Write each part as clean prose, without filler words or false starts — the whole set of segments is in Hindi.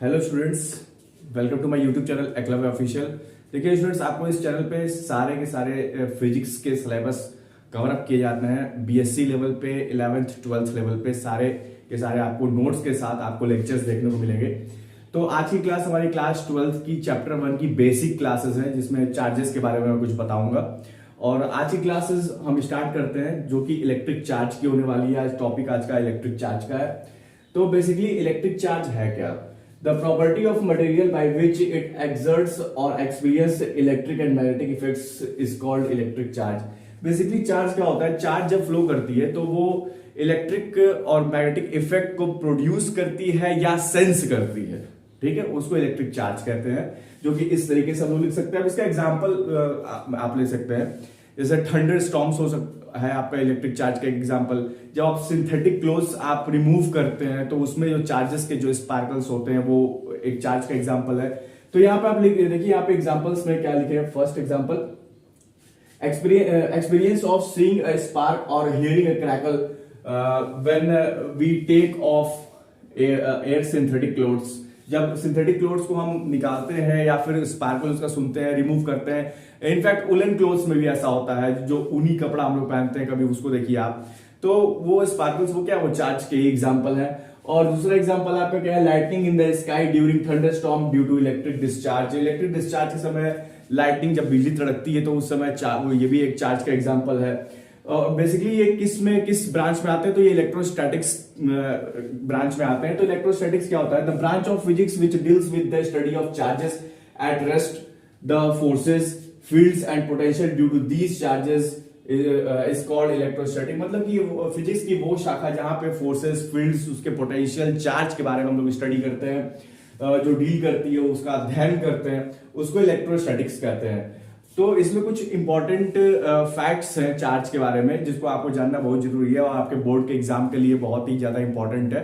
Hello students, welcome to my YouTube channel Eklavya official. देखिए स्टूडेंट्स, आपको इस चैनल पे सारे के सारे फिजिक्स के सिलेबस कवर अप किए जाते हैं। बीएससी लेवल पे, 11th 12th लेवल पे सारे के सारे आपको नोट्स के साथ आपको लेक्चर्स देखने को मिलेंगे। तो आज की क्लास हमारी क्लास 12th की चैप्टर 1 की बेसिक क्लासेस हैं, जिसमें चार्जेस के बारे में मैं कुछ बताऊंगा। और आज की क्लासेस हम स्टार्ट करते हैं जो कि इलेक्ट्रिक चार्ज की होने वाली है। आज टॉपिक आज का इलेक्ट्रिक चार्ज का है। तो बेसिकली इलेक्ट्रिक चार्ज है क्या? The property of material by which it exerts or experience electric and magnetic effects is called electric charge. Basically charge क्या होता है? चार्ज जब फ्लो करती है तो वो इलेक्ट्रिक और मैग्नेटिक इफेक्ट को प्रोड्यूस करती है या सेंस करती है, ठीक है, उसको इलेक्ट्रिक चार्ज कहते हैं। जो कि इस तरीके से हम लोग लिख सकते हैं। अब इसका एग्जांपल आप ले सकते हैं, जैसे थंडर स्टॉर्म्स हो सकता है आपका इलेक्ट्रिक चार्ज का एग्जांपल। जब आप सिंथेटिक क्लोथ्स आप रिमूव करते हैं तो उसमें जो चार्जेस के जो स्पार्कल्स होते हैं वो एक चार्ज का एग्जांपल है। तो यहाँ पे आप देखिए, यहाँ पे एग्जांपल्स में क्या लिखे हैं। First example, experience of seeing a spark or hearing a crackle when we take off air synthetic clothes। जब सिंथेटिक क्लोथ्स को हम निकालते हैं या फिर स्पार्कल उसका सुनते हैं, रिमूव करते हैं। इनफैक्ट उलन क्लोथ्स में भी ऐसा होता है, जो ऊनी कपड़ा हम लोग पहनते हैं, कभी उसको देखिए आप, तो वो स्पार्कल्स वो क्या, वो चार्ज के एग्जांपल है। और दूसरा एग्जांपल आपका क्या है, lightning in the sky during thunderstorm due to electric discharge. Electric discharge के समय लाइटनिंग जब बिजली तड़कती है तो उस समय ये भी एक चार्ज का एग्जांपल है। बेसिकली ये किस ब्रांच में आते हैं, तो ये इलेक्ट्रोस्टैटिक्स ब्रांच में आते हैं। तो इलेक्ट्रोस्टैटिक्स क्या होता है? The branch of physics which deals with the study of charges at rest, the forces, fields and potential due to these charges is called electrostatic. मतलब कि फिजिक्स की वो शाखा जहां पे फोर्सेस, फील्ड्स, उसके पोटेंशियल चार्ज के बारे में हम लोग स्टडी करते हैं, जो डील करती है, उसका अध्ययन करते हैं, उसको इलेक्ट्रोस्टैटिक्स कहते हैं। तो इसमें कुछ इंपॉर्टेंट फैक्ट्स हैं चार्ज के बारे में, जिसको आपको जानना बहुत जरूरी है और आपके बोर्ड के एग्जाम के लिए बहुत ही ज्यादा इंपॉर्टेंट है।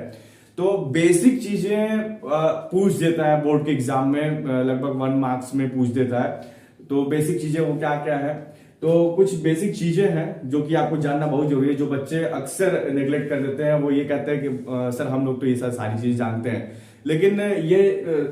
तो बेसिक चीजें पूछ देता है बोर्ड के एग्जाम में, लगभग 1 मार्क्स में पूछ देता है। तो बेसिक चीजें वो क्या क्या है? तो कुछ बेसिक चीजें हैं जो कि आपको जानना बहुत जरूरी है। जो बच्चे अक्सर नेग्लेक्ट कर देते हैं, वो ये कहते हैं कि सर हम लोग तो ये सारी चीजें जानते हैं, लेकिन ये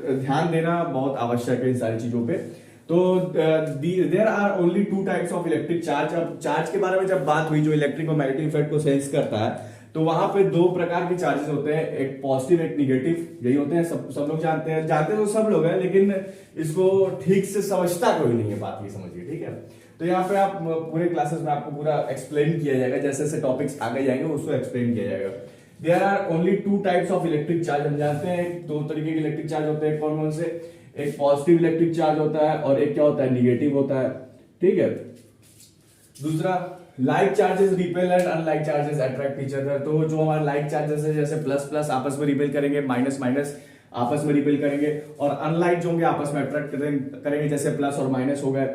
ध्यान देना बहुत आवश्यक है इन सारी चीजों पे। तो there are only 2 types of electric charge. अब चार्ज के बारे में जब बात हुई, जो इलेक्ट्रिक और मैग्नेटिक इफेक्ट को सेंस करता है, तो वहां पे 2 प्रकार के चार्जेस होते हैं, एक पॉजिटिव एक निगेटिव। यही होते हैं, सब लोग जानते तो सब लोग हैं, लेकिन इसको ठीक से समझता कोई नहीं है, बात ये समझिए, ठीक है। तो यहाँ पे आप पूरे क्लासेस में आपको पूरा एक्सप्लेन किया जाएगा, जैसे जैसे टॉपिक्स आगे जाएंगे उसको एक्सप्लेन किया जाएगा। There are only 2 types of electric charge. हम जानते हैं 2 तरीके के इलेक्ट्रिक चार्ज होते हैं। कौन कौन से? एक पॉजिटिव इलेक्ट्रिक चार्ज होता है और एक क्या होता है, निगेटिव होता है, ठीक है। दूसरा, like charges repel and unlike charges attract each other. तो जो हमारे लाइक चार्जेस है, जैसे प्लस प्लस आपस में रिपेल करेंगे, माइनस माइनस आपस में रिपेल करेंगे, और अनलाइक जो होंगे आपस में अट्रैक्ट करेंगे, जैसे प्लस और माइनस हो गए।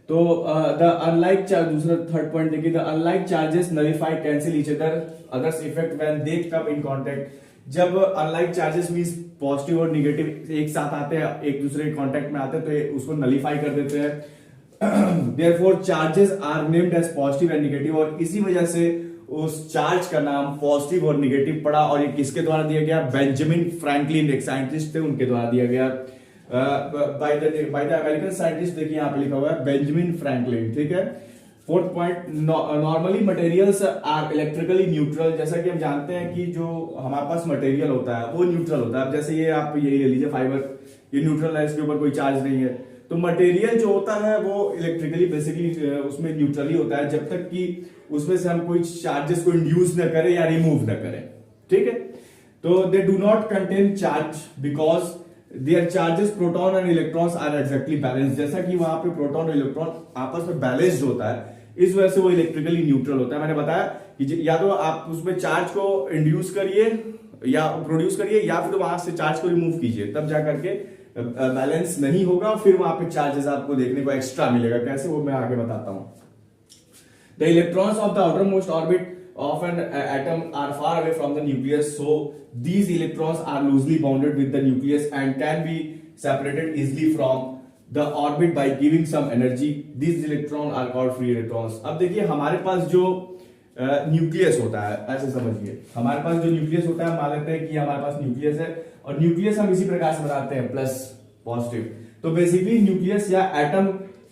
तो द अनलाइक चार्ज, दूसरा थर्ड पॉइंट देखिए, the unlike charges nullify cancel each others effect when they come in contact. जब अनलाइक चार्जेस मींस पॉजिटिव और निगेटिव एक साथ आते हैं, एक दूसरे के कांटेक्ट में आते हैं, तो उसको नलिफाई कर देते हैं। Therefore charges are named as positive and negative. और इसी वजह से उस चार्ज का नाम पॉजिटिव और निगेटिव पड़ा। और ये किसके द्वारा दिया गया? बेंजामिन फ्रैंकलिन, एक साइंटिस्ट थे, उनके द्वारा दिया गया। बाय द अमेरिकन साइंटिस्ट, देखिए यहाँ पे लिखा हुआ है बेंजामिन फ्रैंकलिन, ठीक है। 4th point, normally materials are electrically neutral. जैसा कि हम जानते हैं कि जो हमारे पास मटेरियल होता है वो न्यूट्रल होता है। अब जैसे ये आप यही ले लीजिए फाइबर, ये न्यूट्रल है, इसके ऊपर कोई चार्ज नहीं है। तो मटेरियल जो होता है वो इलेक्ट्रिकली बेसिकली उसमें न्यूट्रल ही होता है, जब तक कि उसमें से हम कोई चार्जेस को इंड्यूस न करें या रिमूव न करें, ठीक है। तो they do not contain charge because their charges proton and electrons are exactly balance. जैसा कि वहां पे प्रोटॉन और इलेक्ट्रॉन आपस में बैलेंस्ड होता है, इस वजह से वो इलेक्ट्रिकली न्यूट्रल होता है। मैंने बताया कि या तो आप उसमें चार्ज को इंड्यूस करिए या प्रोड्यूस करिए, या फिर वहां से चार्ज को रिमूव कीजिए, तब जाकर के बैलेंस नहीं होगा, फिर वहां पे चार्जेस आपको देखने को एक्स्ट्रा मिलेगा। कैसे, वो मैं आगे बताता हूं। The electrons of the outermost orbit of an atom are far away from the nucleus, so these electrons are loosely bounded with the nucleus and can be separated easily from the orbit by giving some energy. These electrons are called free electrons. अब देखिए हमारे पास जो न्यूक्लियस होता है, ऐसे समझिए। हमारे पास जो न्यूक्लियस होता है, मान लेते हैं कि हमारे पास न्यूक्लियस है, और न्यूक्लियस हम इसी प्रकार से बनाते हैं, प्लस पॉजिटिव। तो बेसिकली न्यूक्लियस या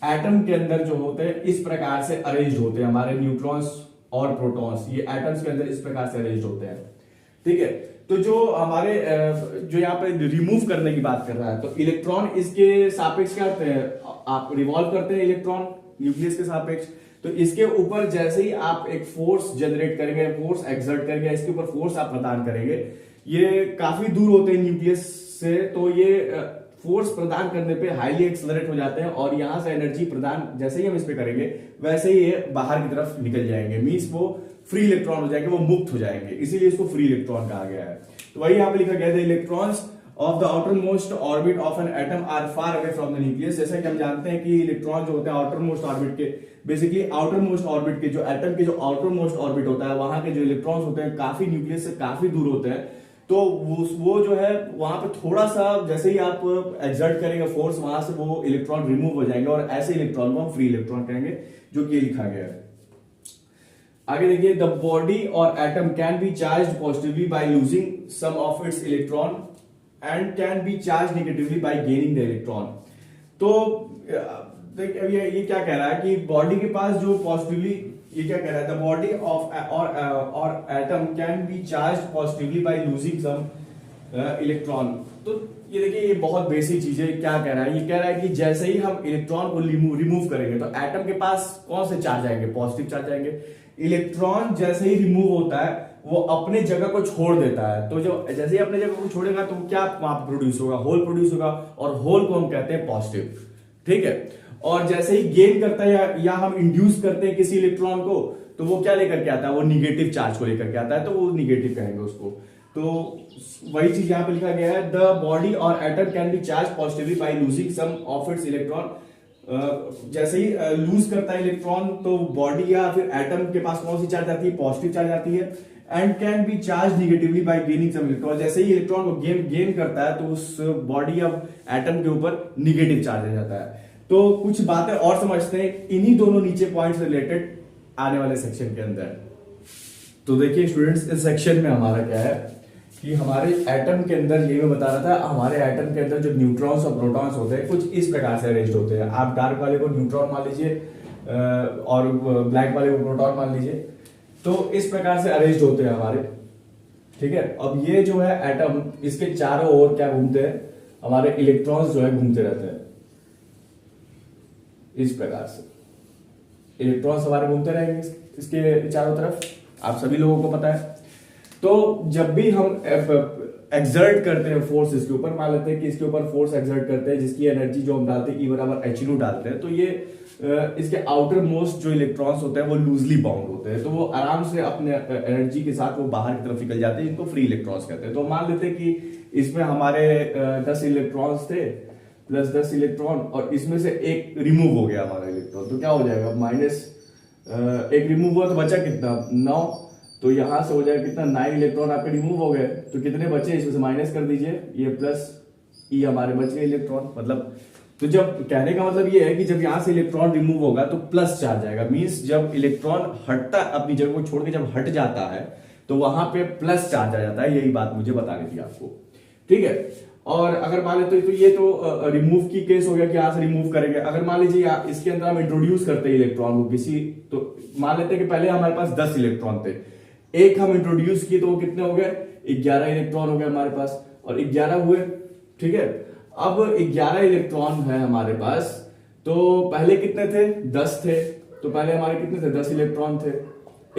एटम के अंदर जो होते हैं इस प्रकार से अरेंज होते हैं हमारे न्यूट्रॉन्स और प्रोटॉन्स, ये एटम्स के अंदर इस प्रकार से अरेंज होते हैं, ठीक है। तो जो हमारे जो यहाँ पे रिमूव करने की बात कर रहा है, तो इलेक्ट्रॉन इसके सापेक्ष क्या करते हैं, आप रिवॉल्व करते हैं इलेक्ट्रॉन न्यूक्लियस के सापेक्ष। तो इसके ऊपर जैसे ही आप एक फोर्स जनरेट करेंगे, फोर्स एक्सर्ट करेंगे, इसके ऊपर फोर्स आप प्रदान करेंगे, ये काफी दूर होते हैं न्यूक्लियस से, तो ये फोर्स प्रदान करने पे हाईली एक्सलरेट हो जाते हैं, और यहां से एनर्जी प्रदान जैसे ही हम इस पे करेंगे वैसे ही ये बाहर की तरफ निकल जाएंगे, मींस वो फ्री इलेक्ट्रॉन हो जाएंगे, वो मुक्त हो जाएंगे, इसीलिए इसको फ्री इलेक्ट्रॉन कहा गया है। तो वही यहाँ पे लिखा गया है, electrons of the outermost orbit of an atom are far away from the nucleus. जैसा कि हम जानते हैं कि इलेक्ट्रॉन जो होते हैं आउटर मोस्ट ऑर्बिट के, बेसिकली आउटर मोस्ट ऑर्बिट के जो एटम के जो आउटर मोस्ट ऑर्बिट होता है, वहां के जो इलेक्ट्रॉन्स होते हैं काफी न्यूक्लियस से काफी दूर होते हैं। तो वो जो है वहां पे थोड़ा सा जैसे ही आप एक्सर्ट करेंगे फोर्स, वहां से वो इलेक्ट्रॉन रिमूव हो जाएंगे, और ऐसे इलेक्ट्रॉन को हम फ्री इलेक्ट्रॉन कहेंगे, जो कि लिखा गया है। आगे देखिए, द बॉडी और atom can be charge positively by losing some of its electron and can be charge negatively by gaining the electron. तो ये क्या कह रहा है कि बॉडी के पास जो पॉजिटिवली, ये क्या कह रहा है, द बॉडी ऑफ और atom can be charge positively by losing some electron. तो ये देखिए, ये बहुत बेसिक चीज है। क्या कह रहा है, ये कह रहा है कि जैसे ही हम इलेक्ट्रॉन को रिमूव करेंगे तो एटम के पास कौन से चार्ज आएंगे, पॉजिटिव चार्ज आएंगे। इलेक्ट्रॉन जैसे ही रिमूव होता है वो अपने जगह को छोड़ देता है, तो जो जैसे ही अपने जगह को छोड़ेगा तो क्या वहां प्रोड्यूस होगा, होल प्रोड्यूस होगा, और होल को हम कहते हैं पॉजिटिव, ठीक है। और जैसे ही गेन करता है या हम इंड्यूस करते हैं किसी इलेक्ट्रॉन को, तो वो क्या लेकर के आता है, वो निगेटिव चार्ज को लेकर के आता है, तो वो निगेटिव कहेंगे उसको। तो वही चीज यहां पे लिखा गया है, द बॉडी और atom can be charge positively by losing some of its electron. जैसे ही लूज करता है इलेक्ट्रॉन, तो बॉडी या फिर एटम के पास कौन सी चार्ज आती है, पॉजिटिव चार्ज आती है, and can be charge negatively by gaining some electron. जैसे ही इलेक्ट्रॉन को गेन करता है तो उस बॉडी या एटम के ऊपर निगेटिव चार्ज आ जाता है। तो कुछ बातें और समझते हैं इन्हीं दोनों नीचे पॉइंट्स रिलेटेड आने वाले सेक्शन के अंदर। तो देखिए स्टूडेंट्स, इस सेक्शन में हमारा क्या है कि हमारे एटम के अंदर, ये मैं बता रहा था, हमारे एटम के अंदर जो न्यूट्रॉन्स और प्रोटॉन्स होते हैं कुछ इस प्रकार से अरेंज होते हैं। आप डार्क वाले को न्यूट्रॉन मान लीजिए और ब्लैक वाले को प्रोटॉन मान लीजिए, तो इस प्रकार से अरेंज होते हैं हमारे, ठीक है। अब ये जो है एटम, इसके चारों ओर क्या घूमते हैं, हमारे इलेक्ट्रॉन्स जो है घूमते रहते हैं इस प्रकार से, इलेक्ट्रॉन्स हमारे घूमते रहेंगे इसके चारों तरफ, आप सभी लोगों को पता है। तो जब भी हम एक्सर्ट करते हैं फोर्स इसके ऊपर, मान लेते हैं कि इसके ऊपर फोर्स एक्सर्ट करते हैं, जिसकी एनर्जी जो हम डालते हैं E बराबर h डालते हैं, तो ये इसके आउटर मोस्ट जो इलेक्ट्रॉन्स होते हैं वो लूजली बाउंड होते हैं, तो वो आराम से अपने एनर्जी के साथ वो बाहर की तरफ निकल जाते हैं, जिनको फ्री इलेक्ट्रॉन्स कहते हैं। तो मान लेते हैं कि इसमें हमारे 10 इलेक्ट्रॉन्स थे प्लस 10 इलेक्ट्रॉन, और इसमें से एक रिमूव हो गया हमारा इलेक्ट्रॉन, तो क्या हो जाएगा, माइनस एक रिमूव हुआ तो बचा कितना, 9, तो यहां से हो जाएगा कितना, 9 इलेक्ट्रॉन आपके रिमूव हो गए, तो कितने बचे, इसमें से माइनस कर दीजिए, ये प्लस E हमारे बच गए इलेक्ट्रॉन। मतलब तो जब कहने का मतलब ये है कि जब यहां से इलेक्ट्रॉन रिमूव होगा तो प्लस चार्ज आएगा, मींस जब इलेक्ट्रॉन हटता, अपनी जगह को छोड़ के जब हट जाता है तो वहां पे प्लस चार्ज आ जाता है। यही बात मुझे बतानी थी आपको, ठीक है। और अगर मान लेते तो ये तो रिमूव की केस हो गया कि यहां से रिमूव करेंगे। अगर मान लीजिए इसके अंदर हम इंट्रोड्यूस करते हैं इलेक्ट्रॉन को किसी, तो मान लेते हैं कि पहले हमारे पास 10 इलेक्ट्रॉन थे, एक हम इंट्रोड्यूस किए तो वो कितने हो गए, 11 इलेक्ट्रॉन हो गए हमारे पास, और 11 हुए, ठीक है। अब 11 इलेक्ट्रॉन है हमारे पास, तो पहले कितने थे, 10 थे, तो पहले हमारे कितने थे, 10 इलेक्ट्रॉन थे,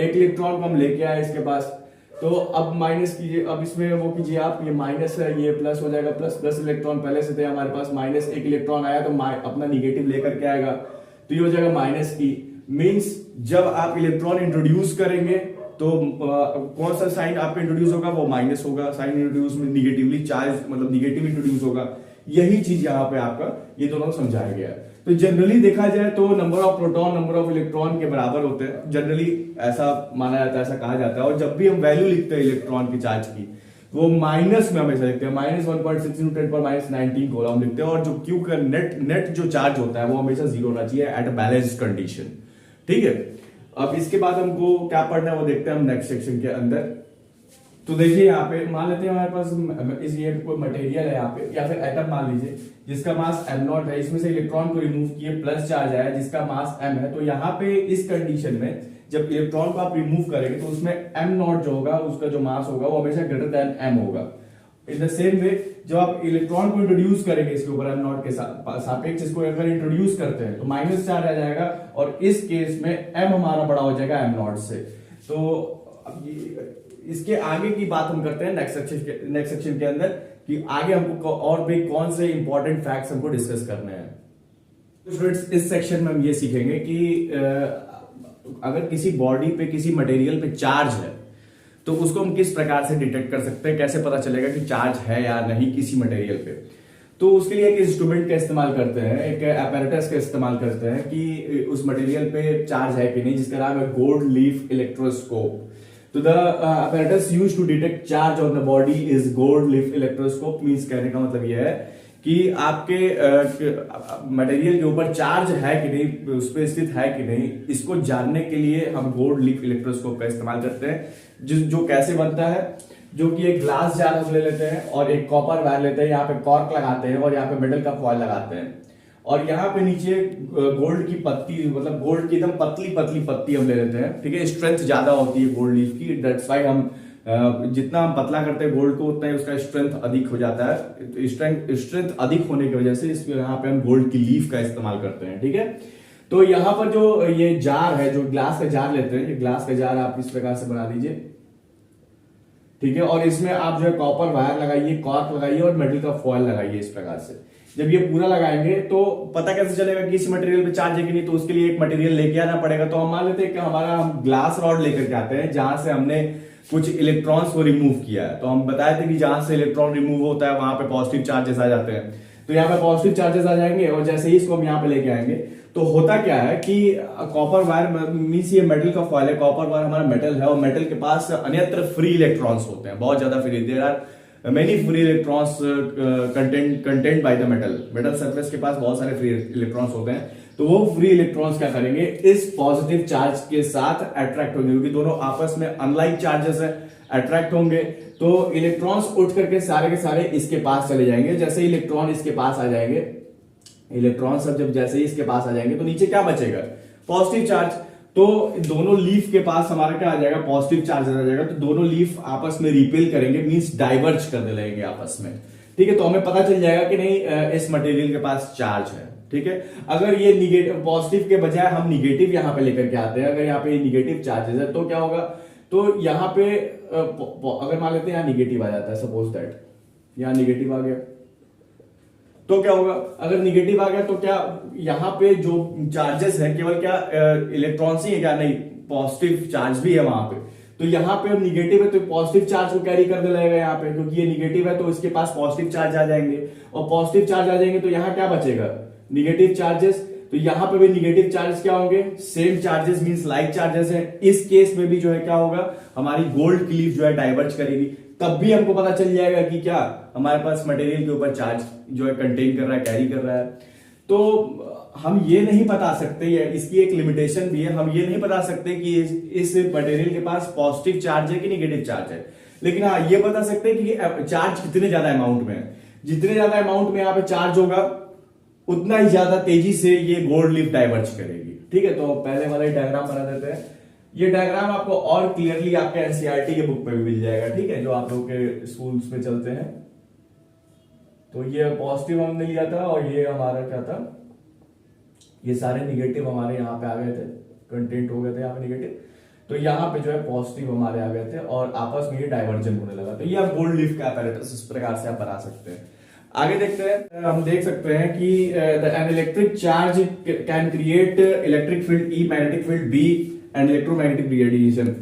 एक इलेक्ट्रॉन को हम लेके आए इसके पास, तो अब माइनस कीजिए, अब इसमें वो कीजिए आप, ये माइनस है, ये प्लस हो जाएगा, प्लस 10 इलेक्ट्रॉन पहले से थे हमारे पास, माइनस एक इलेक्ट्रॉन आया तो अपना निगेटिव लेकर के आएगा, तो ये हो जाएगा माइनस E। मींस जब आप इलेक्ट्रॉन इंट्रोड्यूस करेंगे तो कौन सा साइन आपका इंट्रोड्यूस होगा, वो माइनस होगा, साइन इंट्रोड्यूस में निगेटिवली चार्ज, मतलब निगेटिव इंट्रोड्यूस होगा। यही चीज यहाँ पे आपका ये दोनों समझाया गया है। तो जनरली देखा जाए तो number of proton number of electron के बराबर होते हैं, जनरली ऐसा माना जाता है, ऐसा कहा जाता है। और जब भी हम वैल्यू लिखते हैं इलेक्ट्रॉन की चार्ज की, वो माइनस में हमेशा लिखते हैं, -1.6 × 10⁻⁹ को हम लिखते हैं। और जो क्यू का नेट जो चार्ज होता है वो हमेशा 0 होना चाहिए एट अ बैलेंस्ड कंडीशन, ठीक है। अब इसके बाद हमको क्या पढ़ना है वो देखते हैं हम नेक्स्ट सेक्शन के अंदर। तो देखिए यहाँ पे मान लेते हैं हमारे पास इस ये कोई मटेरियल है यहाँ पे, या फिर एटम मान लीजिए जिसका मास m0 है, इसमें से इलेक्ट्रॉन को रिमूव किए, प्लस चार्ज आया जिसका मास m है। तो यहाँ पे इस कंडीशन में जब इलेक्ट्रॉन को आप रिमूव करेंगे तो उसमें m0 जो होगा, उसका जो मास होगा वो हमेशा ग्रेटर देन m होगा। इन द सेम वे जब आप इलेक्ट्रॉन को इंट्रोड्यूस करेंगे इसके ऊपर m0 के सापेक्ष इसको अगर इंट्रोड्यूस करते हैं तो माइनस चार्ज आ जाएगा, और इस केस में m हमारा बड़ा हो जाएगा m0 से। तो अब इसके आगे की बात हम करते हैं नेक्स्ट सेक्शन के अंदर कि आगे हमको और भी कौन से इंपॉर्टेंट फैक्ट्स हमको डिस्कस करने हैं। तो स्टूडेंट्स इस सेक्शन में हम ये सीखेंगे कि अगर किसी बॉडी पे किसी मटेरियल पे चार्ज है तो उसको हम किस प्रकार से डिटेक्ट कर सकते हैं, कैसे पता चलेगा कि चार्ज है या नहीं किसी मटेरियल पे। तो उसके लिए एक इंस्ट्रूमेंट का इस्तेमाल करते हैं, एक apparatus का इस्तेमाल करते हैं कि उस मटेरियल पे चार्ज है कि नहीं, जिसका नाम है गोल्ड लीफ इलेक्ट्रोस्कोप। तो the apparatus used to detect charge on the body is gold leaf electroscope। Means कहने का मतलब यह है कि आपके मटेरियल के ऊपर चार्ज है कि नहीं, उस पर स्थित है कि नहीं, इसको जानने के लिए हम गोल्ड लीफ इलेक्ट्रोस्कोप का इस्तेमाल करते हैं। जो कैसे बनता है, जो कि एक ग्लास जार हम ले लेते हैं और एक कॉपर वायर लेते हैं, यहाँ पे कॉर्क लगाते हैं और यहाँ पे मेटल का फॉयल लगाते हैं, और यहाँ पे नीचे गोल्ड की पत्ती, मतलब गोल्ड की एकदम पतली पतली पत्ती हम ले लेते हैं। ठीक है, स्ट्रेंथ ज्यादा होती है गोल्ड लीफ की, दैट्स व्हाई हम जितना हम पतला करते हैं गोल्ड को उतना ही उसका स्ट्रेंथ अधिक हो जाता है। स्ट्रेंथ अधिक होने की वजह से इस यहाँ पे हम गोल्ड की लीफ का इस्तेमाल करते हैं। ठीक है, तो यहाँ पर जो ये जार है, जो ग्लास का जार लेते हैं, ये ग्लास का जार आप इस प्रकार से बना दीजिए। ठीक है, और इसमें आप जो है कॉपर वायर लगाइए, कॉर्क लगाइए और मेटल का फॉयल लगाइए इस प्रकार से। जब ये पूरा लगाएंगे तो पता कैसे चलेगा कि इस मटेरियल पे चार्ज है कि नहीं, तो उसके लिए एक मटेरियल लेके आना पड़ेगा। तो हम मान लेते हैं कि हमारा हम ग्लास रॉड लेकर के आते हैं जहां से हमने कुछ इलेक्ट्रॉन्स को रिमूव किया है। तो हम बताए थे कि जहां से इलेक्ट्रॉन रिमूव होता है वहां पे पॉजिटिव चार्जेस आ जाते हैं। तो यहाँ पे पॉजिटिव चार्जेस आ जाएंगे, और जैसे ही इसको हम यहाँ पे लेके आएंगे तो होता क्या है कि कॉपर वायर मींस ये मेटल का फॉयल है, कॉपर वायर हमारा मेटल है, और मेटल के पास अन्यत्र फ्री इलेक्ट्रॉन्स होते हैं, बहुत ज्यादा free. There are many free electrons content by the metal surface के पास बहुत सारे फ्री इलेक्ट्रॉन्स होते हैं। तो वो फ्री इलेक्ट्रॉन्स क्या करेंगे, इस पॉजिटिव चार्ज के साथ अट्रैक्ट होंगे, क्योंकि दोनों आपस में अनलाइक चार्जेस है, अट्रैक्ट होंगे। तो इलेक्ट्रॉन्स उठ करके सारे के सारे इसके पास चले जाएंगे। जैसे ही इलेक्ट्रॉन इसके पास आ जाएंगे, इलेक्ट्रॉन सब जब जैसे ही इसके पास आ जाएंगे तो नीचे क्या बचेगा, पॉजिटिव चार्ज। तो दोनों लीफ के पास हमारा क्या आ जाएगा, पॉजिटिव चार्ज आ जाएगा। तो दोनों लीफ आपस में रिपेल करेंगे, मींस डाइवर्ज करने लगेंगे आपस में। ठीक है, तो हमें पता चल जाएगा कि नहीं इस मटेरियल के पास चार्ज है। ठीक है, अगर ये निगेटिव पॉजिटिव के बजाय हम निगेटिव यहाँ पे लेकर के आते हैं, अगर यहाँ पे निगेटिव चार्जेस है तो क्या होगा, तो यहाँ पे अगर मान लेते हैं यहाँ निगेटिव आ जाता है, सपोज दैट यहाँ निगेटिव आ गया, तो क्या होगा, अगर निगेटिव आ गया तो क्या यहाँ पे जो चार्जेस है केवल क्या इलेक्ट्रॉन्स ही है क्या, नहीं पॉजिटिव चार्ज भी है वहां पे। तो यहाँ पे निगेटिव है तो पॉजिटिव चार्ज को कैरी करने लगेगा यहाँ पे, क्योंकि ये निगेटिव है तो इसके पास पॉजिटिव चार्ज आ जाएंगे, और पॉजिटिव चार्ज आ जाएंगे तो यहाँ क्या बचेगा, निगेटिव चार्जेस। तो यहाँ पे भी निगेटिव चार्जेस क्या होंगे, same charges means like charges है। इस केस में भी जो है क्या होगा, हमारी गोल्ड की लीफ जो है डाइवर्ज करेगी, तब भी हमको पता चल जाएगा कि क्या हमारे पास मटेरियल के ऊपर चार्ज जो है कंटेन कर रहा है, कैरी कर रहा है। तो हम ये नहीं बता सकते, इसकी एक लिमिटेशन भी है, हम ये नहीं बता सकते कि इस मटेरियल के पास पॉजिटिव चार्ज है कि निगेटिव चार्ज है, लेकिन हाँ ये बता सकते हैं कि चार्ज कितने ज्यादा अमाउंट में है। जितने ज्यादा अमाउंट में यहाँ पे चार्ज होगा उतना ही ज्यादा तेजी से ये गोल्ड लीफ डाइवर्ज करेगी। ठीक है, तो पहले वाला डायग्राम बना देते हैं। ये डायग्राम आपको और क्लियरली आपके एनसीईआरटी के बुक पे भी मिल जाएगा। ठीक है, जो आप लोग के स्कूल्स में चलते हैं। तो ये पॉजिटिव हमने लिया था और ये हमारा क्या था, ये सारे निगेटिव हमारे यहाँ पे आ गए थे, कंटेंट हो गए थे यहाँ पे निगेटिव। तो यहाँ पे जो है पॉजिटिव हमारे आ गए थे और आपस में ये डाइवर्जन होने लगा। तो ये आप गोल्ड लीफ का apparatus इस प्रकार से आप बना सकते हैं। आगे देखते हैं, हम देख सकते हैं कि an electric charge can create electric field E, magnetic field B and electromagnetic radiation.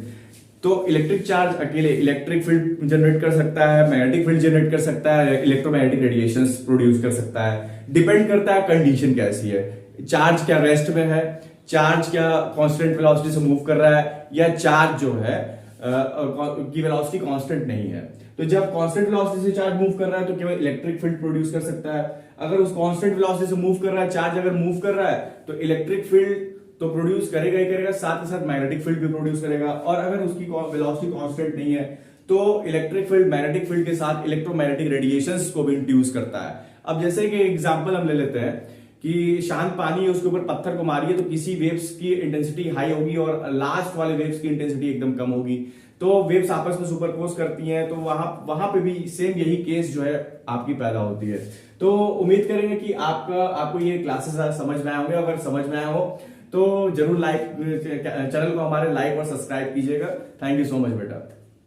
तो इलेक्ट्रिक चार्ज अकेले इलेक्ट्रिक फील्ड जनरेट कर सकता है, मैग्नेटिक फील्ड जनरेट कर सकता है, इलेक्ट्रोमैग्नेटिक रेडिएशन प्रोड्यूस कर सकता है। डिपेंड करता है कंडीशन कैसी है, चार्ज क्या रेस्ट में है, चार्ज क्या कांस्टेंट वेलोसिटी से मूव कर रहा है, या चार्ज जो है की वेलोसिटी कांस्टेंट नहीं है। तो जब कांस्टेंट वेलोसिटी से चार्ज मूव कर रहा है तो केवल इलेक्ट्रिक फील्ड प्रोड्यूस कर सकता है। अगर उस कांस्टेंट वेलोसिटी से मूव कर रहा है चार्ज, अगर मूव कर रहा है तो इलेक्ट्रिक फील्ड तो प्रोड्यूस करेगा ही करेगा, साथ ही साथ मैग्नेटिक फील्ड भी प्रोड्यूस करेगा। और अगर उसकी वेलोसिटी कांस्टेंट नहीं है तो इलेक्ट्रिक फील्ड मैग्नेटिक फील्ड के साथ इलेक्ट्रोमैग्नेटिक रेडिएशंस को भी इंड्यूस करता है। अब जैसे कि एग्जांपल हम ले लेते हैं कि शांत पानी है, उसके ऊपर पत्थर को मारिए तो किसी वेव्स की इंटेंसिटी हाई होगी और लास्ट वाले वेव्स की इंटेंसिटी एकदम कम होगी, तो वेव्स आपस में सुपरपोज करती हैं, तो वहां पे भी सेम यही केस जो है आपकी पैदा होती है। तो उम्मीद करेंगे कि आपको ये क्लासेस समझ में आए होंगे। अगर समझ में आए हो तो जरूर चैनल को हमारे लाइक और सब्सक्राइब कीजिएगा। थैंक यू सो मच बेटा।